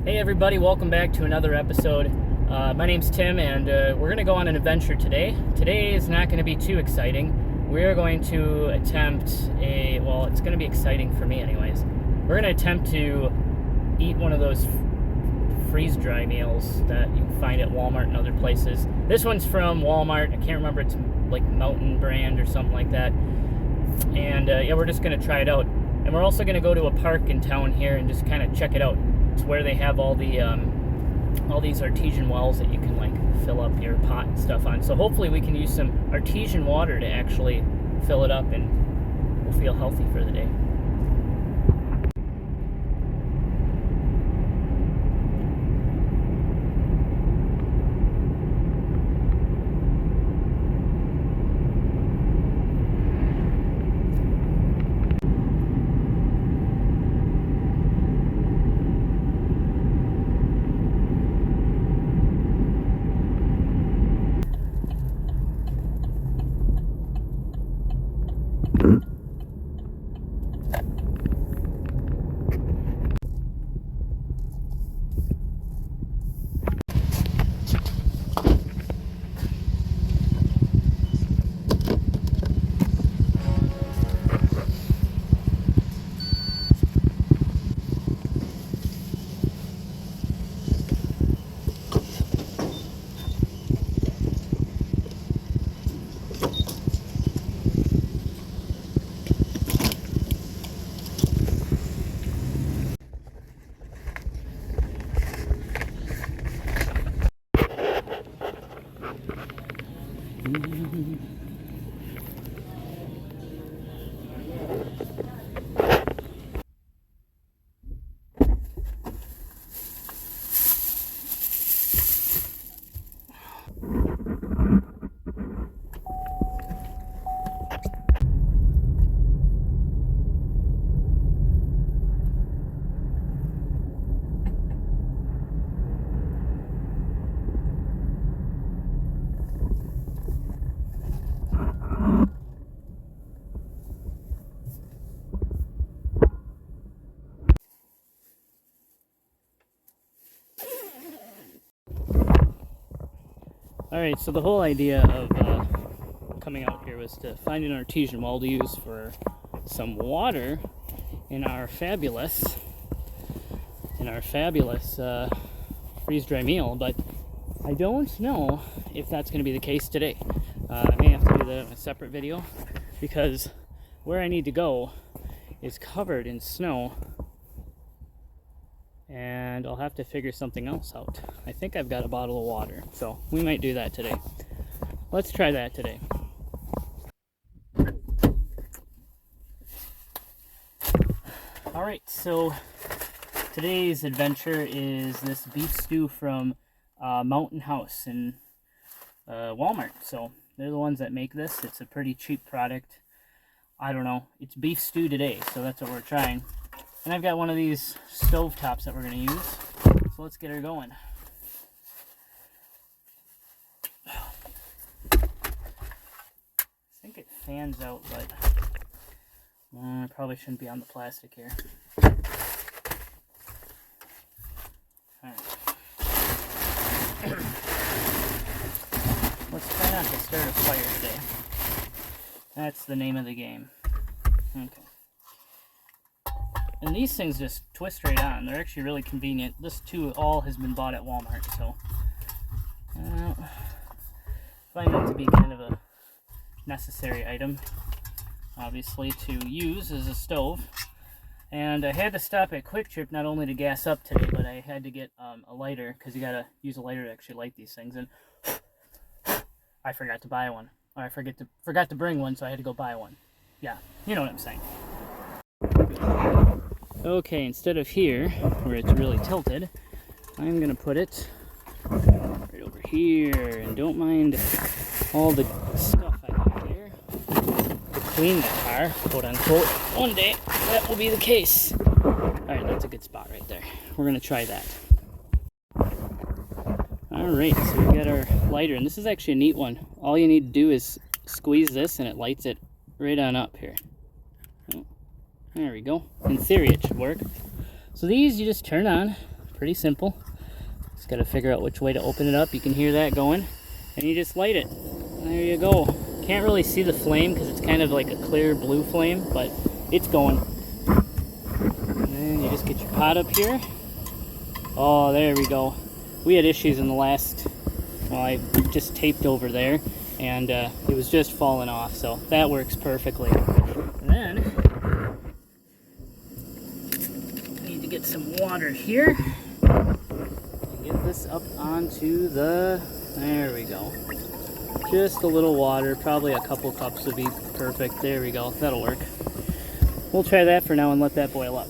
Hey everybody, welcome back to another episode. My name's Tim and we're going to go on an adventure today. Today is not going to be too exciting. We're going to attempt it's going to be exciting for me anyways. We're going to attempt to eat one of those freeze-dry meals that you can find at Walmart and other places. This one's from Walmart. I can't remember, it's like Mountain brand or something like that. And we're just going to try it out. And we're also going to go to a park in town here and just kind of check it out. It's where they have all these artesian wells that you can like fill up your pot and stuff on. So hopefully we can use some artesian water to actually fill it up and we'll feel healthy for the day. Alright, so the whole idea of coming out here was to find an artesian well to use for some water in our fabulous freeze-dry meal, but I don't know if that's going to be the case today. I may have to do that in a separate video because where I need to go is covered in snow and I'll have to figure something else out. I think I've got a bottle of water, so we might do that today. Let's try that today. Alright, so today's adventure is this beef stew from Mountain House in Walmart. So they're the ones that make this. It's a pretty cheap product. I don't know. It's beef stew today, so that's what we're trying. And I've got one of these stove tops that we're going to use. So let's get her going. I think it fans out, but I probably shouldn't be on the plastic here. Alright. Let's try not to start a fire today. That's the name of the game. Okay. And these things just twist right on. They're actually really convenient. This too all has been bought at Walmart, so I find that to be kind of a necessary item, obviously, to use as a stove. And I had to stop at Quick Trip not only to gas up today, but I had to get a lighter, because you gotta use a lighter to actually light these things. And I forgot to buy one. Or I forgot to bring one, so I had to go buy one. Yeah, you know what I'm saying. Okay, instead of here, where it's really tilted, I'm going to put it right over here. And don't mind all the stuff I have here to clean the car, quote unquote. One day, that will be the case. Alright, that's a good spot right there. We're going to try that. Alright, so we've got our lighter, and this is actually a neat one. All you need to do is squeeze this, and it lights it right on up here. There we go. In theory, it should work. So these you just turn on pretty simple. Just got to figure out which way to open it up. You can hear that going, and you just light it. There you go. Can't really see the flame because it's kind of like a clear blue flame, but it's going. And then you just get your pot up here. Oh, there we go. We had issues in the last, well, I just taped over there, and it was just falling off, so that works perfectly. And then, I need to get some water here. Get this up onto the, there we go. Just a little water, probably a couple cups would be perfect. There we go, that'll work. We'll try that for now and let that boil up.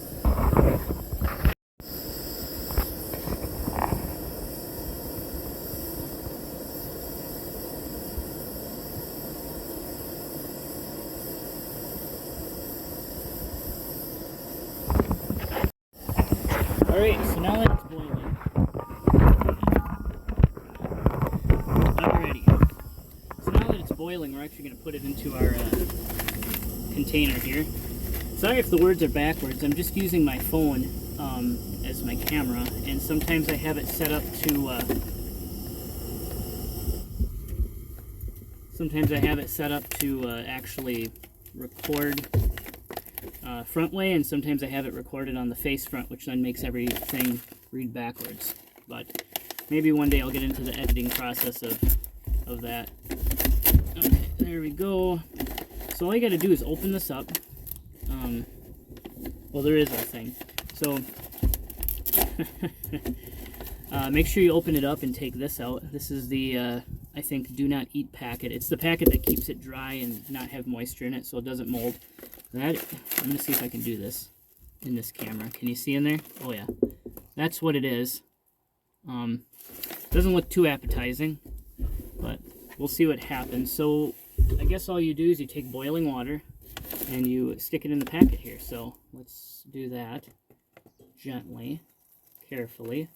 Alright, so now that it's boiling, alrighty. So now that it's boiling, we're actually going to put it into our container here. Sorry if the words are backwards, I'm just using my phone as my camera, and sometimes I have it set up to, actually record front way, and sometimes I have it recorded on the face front, which then makes everything read backwards. But maybe one day I'll get into the editing process of that. Okay, there we go. So all you got to do is open this up. Well, there is a thing. So make sure you open it up and take this out. This is the I think do not eat packet. It's the packet that keeps it dry and not have moisture in it, so it doesn't mold. That, I'm going to see if I can do this in this camera. Can you see in there? Oh yeah, that's what it is. Doesn't look too appetizing, but we'll see what happens. So I guess all you do is you take boiling water and you stick it in the packet here. So let's do that gently, carefully.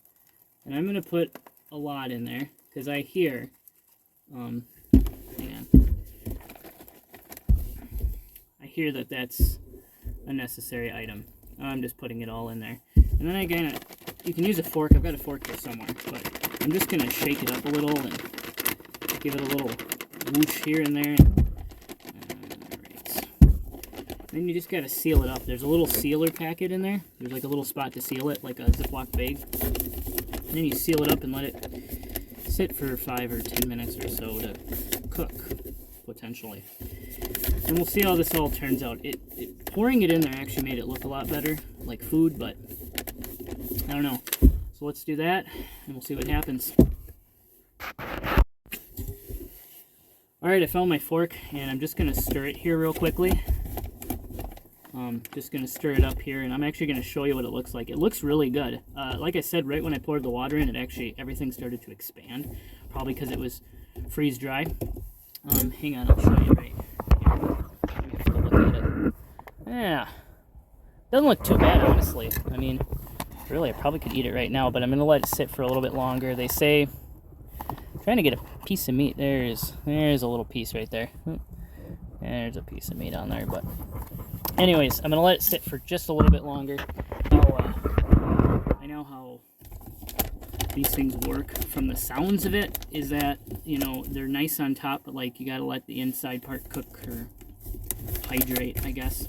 And I'm going to put a lot in there because I hear, hang on. I hear that that's a necessary item. I'm just putting it all in there. And then again, you can use a fork. I've got a fork here somewhere, but I'm just going to shake it up a little and give it a little whoosh here and there. Alright. Then you just got to seal it up. There's a little sealer packet in there. There's like a little spot to seal it, like a Ziploc bag. And then you seal it up and let it sit for 5 or 10 minutes or so to cook, potentially. And we'll see how this all turns out. Pouring it in there actually made it look a lot better, like food, but I don't know. So let's do that, and we'll see what happens. Alright, I found my fork, and I'm just going to stir it here real quickly. Just going to stir it up here, and I'm actually going to show you what it looks like. It looks really good. Like I said, right when I poured the water in, everything started to expand, probably because it was freeze dry. Hang on, I'll show you right here. Let me have to look at it. Yeah, doesn't look too bad, honestly. I mean, really, I probably could eat it right now, but I'm going to let it sit for a little bit longer. They say, I'm trying to get a piece of meat. There's a little piece right there. There's a piece of meat on there, but anyways, I'm going to let it sit for just a little bit longer. I know how these things work from the sounds of it, is that, you know, they're nice on top, but like you got to let the inside part cook or hydrate, I guess.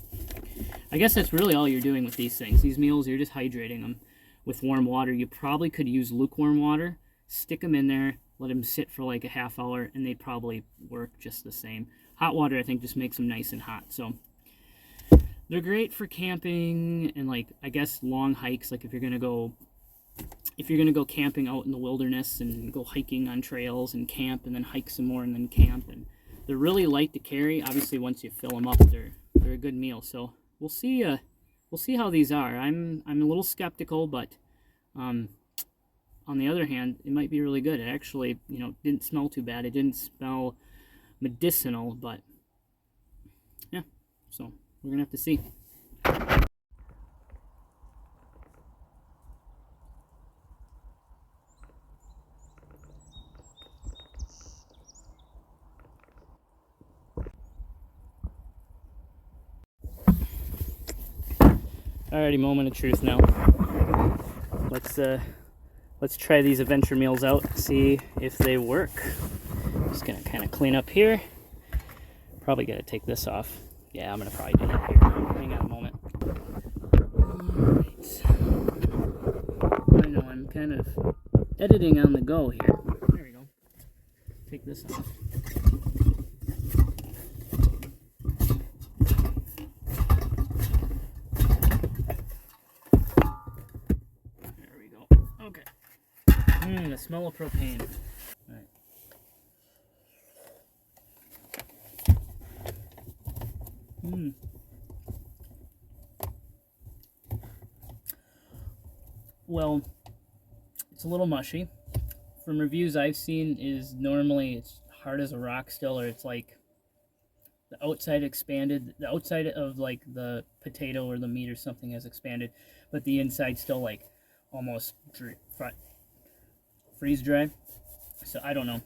I guess that's really all you're doing with these things. These meals, you're just hydrating them with warm water. You probably could use lukewarm water, stick them in there, let them sit for like a half hour, and they'd probably work just the same. Hot water, I think, just makes them nice and hot. So they're great for camping and, like, I guess long hikes. Like if you're gonna go camping out in the wilderness and go hiking on trails and camp and then hike some more and then camp. And they're really light to carry. Obviously, once you fill them up, they're a good meal. So we'll see how these are. I'm a little skeptical, but on the other hand, it might be really good. It actually, you know, didn't smell too bad. It didn't smell medicinal, but yeah. So we're gonna have to see. Alrighty, moment of truth now. let's try these adventure meals out, see if they work. Just gonna kind of clean up here. Probably gotta take this off. Yeah, I'm gonna probably do that here. Hang on a moment. Alright. I know I'm kind of editing on the go here. There we go. Take this off. There we go. Okay. The smell of propane. All right. Well, it's a little mushy. From reviews I've seen, is normally it's hard as a rock still, or it's like the outside expanded, the outside of like the potato or the meat or something has expanded, but the inside still like almost freeze dry. So I don't know.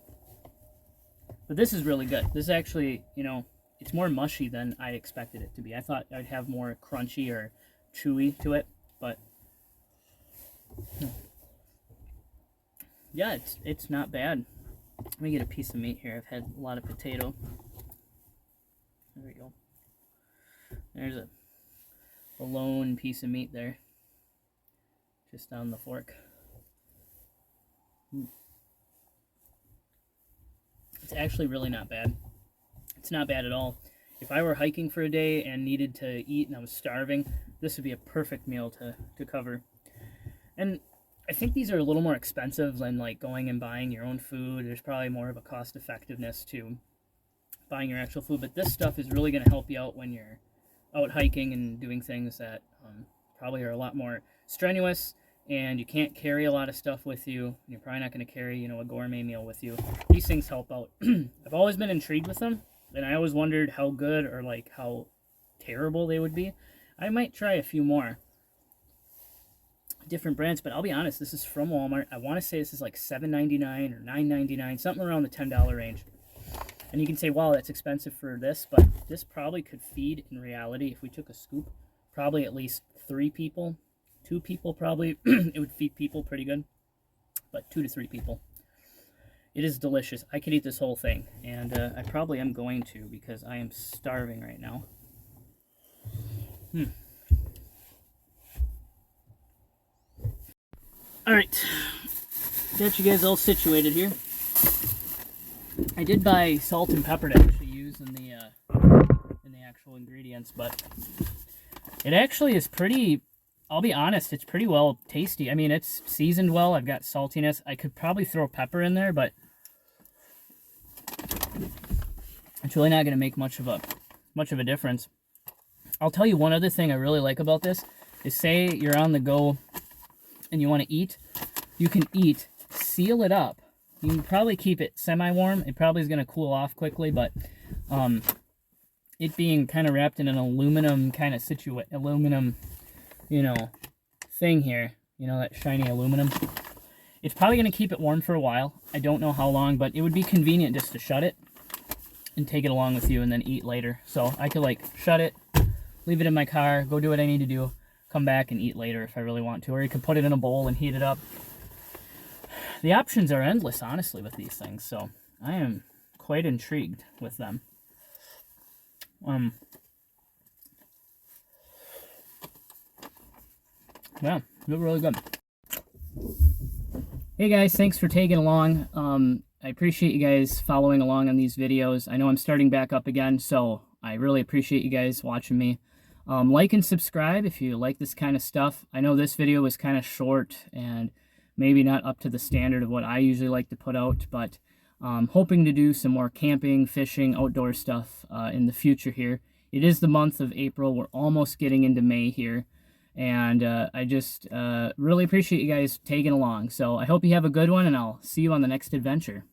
But this is really good. This actually, you know, it's more mushy than I expected it to be. I thought I'd have more crunchy or chewy to it, but yeah, it's not bad. Let me get a piece of meat here. I've had a lot of potato. There we go. There's a lone piece of meat there, just on the fork. It's actually really not bad. It's not bad at all. If I were hiking for a day and needed to eat and I was starving, this would be a perfect meal to cover. And I think these are a little more expensive than like going and buying your own food. There's probably more of a cost effectiveness to buying your actual food, but this stuff is really going to help you out when you're out hiking and doing things that probably are a lot more strenuous, and you can't carry a lot of stuff with you. You're probably not going to carry, you know, a gourmet meal with you. These things help out. I've always been intrigued with them, and I always wondered how good or like how terrible they would be. I might try a few more different brands, but I'll be honest, this is from Walmart. I want to say this is like $7.99 or $9.99, something around the $10 range. And you can say, wow, that's expensive for this, but this probably could feed, in reality, if we took a scoop, probably at least 3 people. 2 people probably, it would feed people pretty good, but 2 to 3 people. It is delicious. I could eat this whole thing, and I probably am going to, because I am starving right now. Alright, got you guys all situated here. I did buy salt and pepper to actually use in the actual ingredients, but it actually is pretty, I'll be honest, it's pretty well tasty. I mean, it's seasoned well. I've got saltiness. I could probably throw pepper in there, but it's really not going to make much of a difference. I'll tell you one other thing I really like about this is, say you're on the go and you want to eat, you can eat, seal it up. You can probably keep it semi-warm. It probably is going to cool off quickly, but it being kind of wrapped in an aluminum kind of aluminum, you know, thing here, you know, that shiny aluminum, it's probably going to keep it warm for a while. I don't know how long, but it would be convenient just to shut it and take it along with you and then eat later. So I could like shut it, leave it in my car, go do what I need to do, come back and eat later if I really want to, or you could put it in a bowl and heat it up. The options are endless, honestly, with these things, so I am quite intrigued with them. Yeah, they're really good. Hey guys, thanks for tagging along. I appreciate you guys following along on these videos. I know I'm starting back up again, so I really appreciate you guys watching me. Like and subscribe if you like this kind of stuff. I know this video was kind of short and maybe not up to the standard of what I usually like to put out, but hoping to do some more camping, fishing, outdoor stuff in the future here. It is the month of April. We're almost getting into May here, and I just really appreciate you guys tagging along. So I hope you have a good one, and I'll see you on the next adventure.